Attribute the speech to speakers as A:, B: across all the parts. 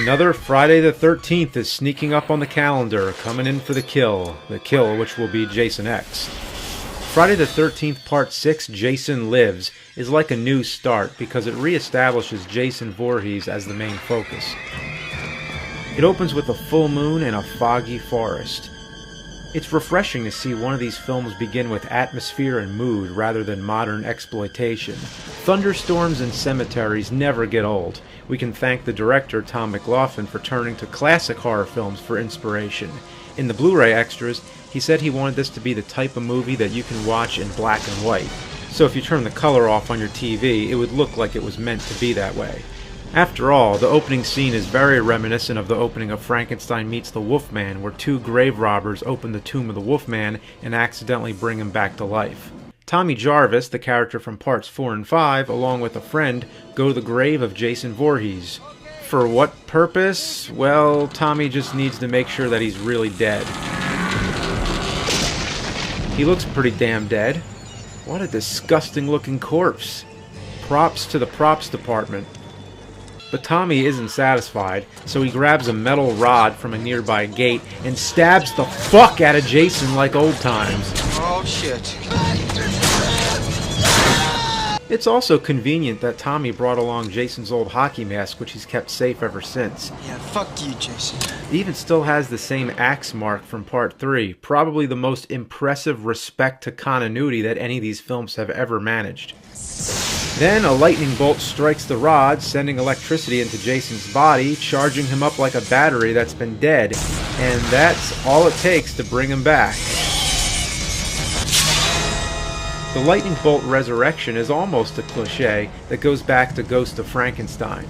A: Another Friday the 13th is sneaking up on the calendar, coming in for the kill which will be Jason X. Friday the 13th Part 6, Jason Lives, is like a new start because it reestablishes Jason Voorhees as the main focus. It opens with a full moon and a foggy forest. It's refreshing to see one of these films begin with atmosphere and mood rather than modern exploitation. Thunderstorms and cemeteries never get old. We can thank the director, Tom McLaughlin, for turning to classic horror films for inspiration. In the Blu-ray extras, he said he wanted this to be the type of movie that you can watch in black and white. So if you turn the color off on your TV, it would look like it was meant to be that way. After all, the opening scene is very reminiscent of the opening of Frankenstein Meets the Wolfman, where two grave robbers open the tomb of the Wolfman and accidentally bring him back to life. Tommy Jarvis, the character from parts 4 and 5, along with a friend, go to the grave of Jason Voorhees. For what purpose? Well, Tommy just needs to make sure that he's really dead. He looks pretty damn dead. What a disgusting looking corpse. Props to the props department. But Tommy isn't satisfied, so he grabs a metal rod from a nearby gate and stabs the fuck out of Jason like old times.
B: Oh shit.
A: It's also convenient that Tommy brought along Jason's old hockey mask, which he's kept safe ever since.
B: Yeah, fuck you, Jason.
A: It even still has the same axe mark from Part 3, probably the most impressive respect to continuity that any of these films have ever managed. Then a lightning bolt strikes the rod, sending electricity into Jason's body, charging him up like a battery that's been dead, and that's all it takes to bring him back. The lightning bolt resurrection is almost a cliché that goes back to Ghost of Frankenstein.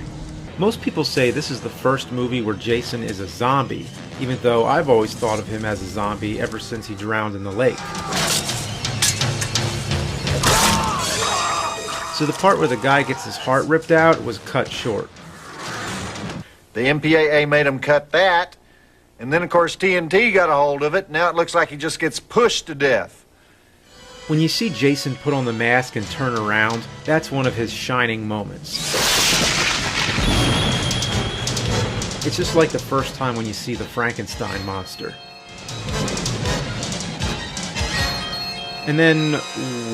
A: Most people say this is the first movie where Jason is a zombie, even though I've always thought of him as a zombie ever since he drowned in the lake. So the part where the guy gets his heart ripped out was cut short.
C: The MPAA made him cut that, and then of course TNT got a hold of it. Now it looks like he just gets pushed to death.
A: When you see Jason put on the mask and turn around, that's one of his shining moments. It's just like the first time when you see the Frankenstein monster. And then,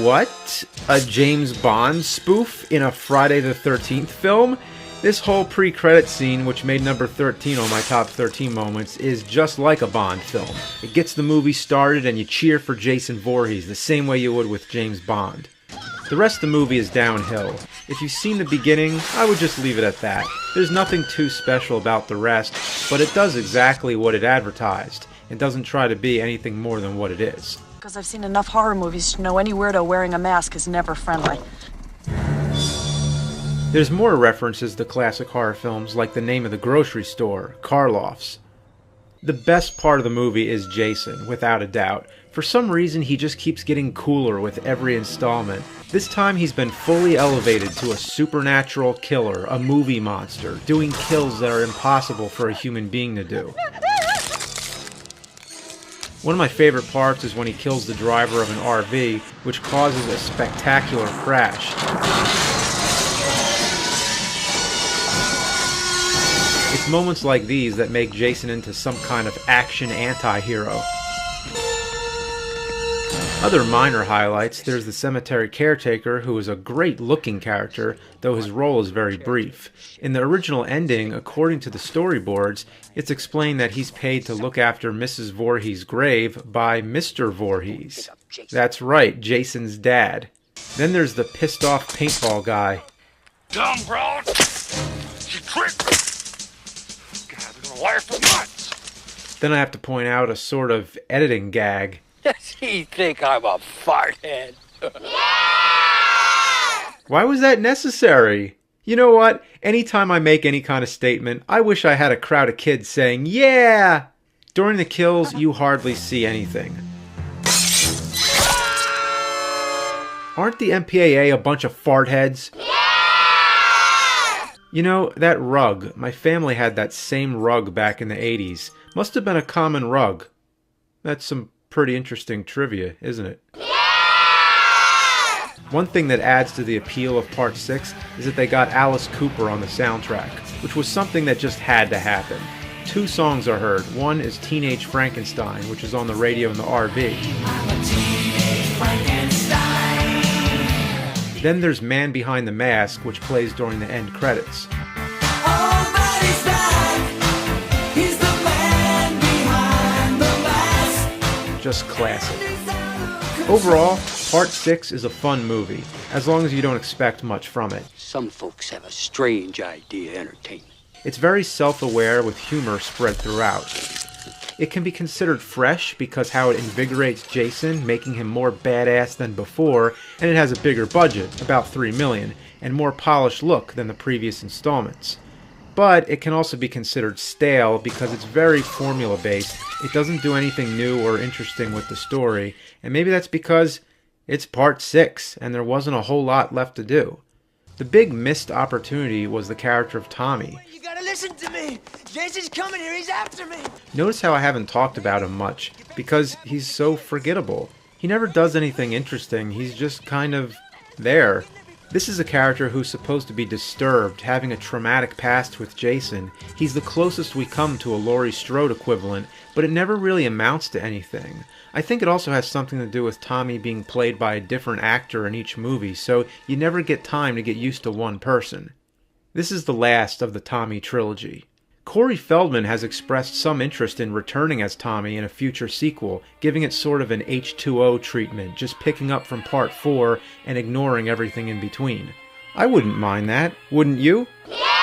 A: what? A James Bond spoof in a Friday the 13th film? This whole pre-credit scene, which made number 13 on my top 13 moments, is just like a Bond film. It gets the movie started and you cheer for Jason Voorhees the same way you would with James Bond. The rest of the movie is downhill. If you've seen the beginning, I would just leave it at that. There's nothing too special about the rest, but it does exactly what it advertised. It doesn't try to be anything more than what it is.
D: Because I've seen enough horror movies to know any weirdo wearing a mask is never friendly.
A: There's more references to classic horror films like The Name of the Grocery Store, Karloff's. The best part of the movie is Jason, without a doubt. For some reason, he just keeps getting cooler with every installment. This time he's been fully elevated to a supernatural killer, a movie monster, doing kills that are impossible for a human being to do. One of my favorite parts is when he kills the driver of an RV, which causes a spectacular crash. It's moments like these that make Jason into some kind of action anti-hero. Other minor highlights, there's the cemetery caretaker, who is a great-looking character, though his role is very brief. In the original ending, according to the storyboards, it's explained that he's paid to look after Mrs. Voorhees' grave by Mr. Voorhees. That's right, Jason's dad. Then there's the pissed-off paintball guy.
E: Dumb broad! You tricked me! God, they're gonna wire for nuts!
A: Then I have to point out a sort of editing gag.
F: Does he think I'm a farthead?
A: Why was that necessary? You know what? Anytime I make any kind of statement, I wish I had a crowd of kids saying, yeah! During the kills, you hardly see anything. Aren't the MPAA a bunch of fartheads? You know, that rug, my family had that same rug back in the 80s. Must have been a common rug. That's some pretty interesting trivia, isn't it? One thing that adds to the appeal of Part 6 is that they got Alice Cooper on the soundtrack, which was something that just had to happen. 2 songs are heard. One is Teenage Frankenstein, which is on the radio in the RV. Then there's Man Behind the Mask, which plays during the end credits. Just classic. Overall, Part 6 is a fun movie, as long as you don't expect much from it.
F: Some folks have a strange idea of entertainment.
A: It's very self-aware with humor spread throughout. It can be considered fresh because how it invigorates Jason, making him more badass than before, and it has a bigger budget, about $3 million, and more polished look than the previous installments. But it can also be considered stale because it's very formula-based, it doesn't do anything new or interesting with the story, and maybe that's because it's Part 6 and there wasn't a whole lot left to do. The big missed opportunity was the character of Tommy.
B: You gotta listen to me. Jason's coming here. He's after me.
A: Notice how I haven't talked about him much, because he's so forgettable. He never does anything interesting, he's just kind of there. This is a character who's supposed to be disturbed, having a traumatic past with Jason. He's the closest we come to a Laurie Strode equivalent, but it never really amounts to anything. I think it also has something to do with Tommy being played by a different actor in each movie, so you never get time to get used to one person. This is the last of the Tommy trilogy. Corey Feldman has expressed some interest in returning as Tommy in a future sequel, giving it sort of an H2O treatment, just picking up from Part 4 and ignoring everything in between. I wouldn't mind that, wouldn't you?
G: Yeah!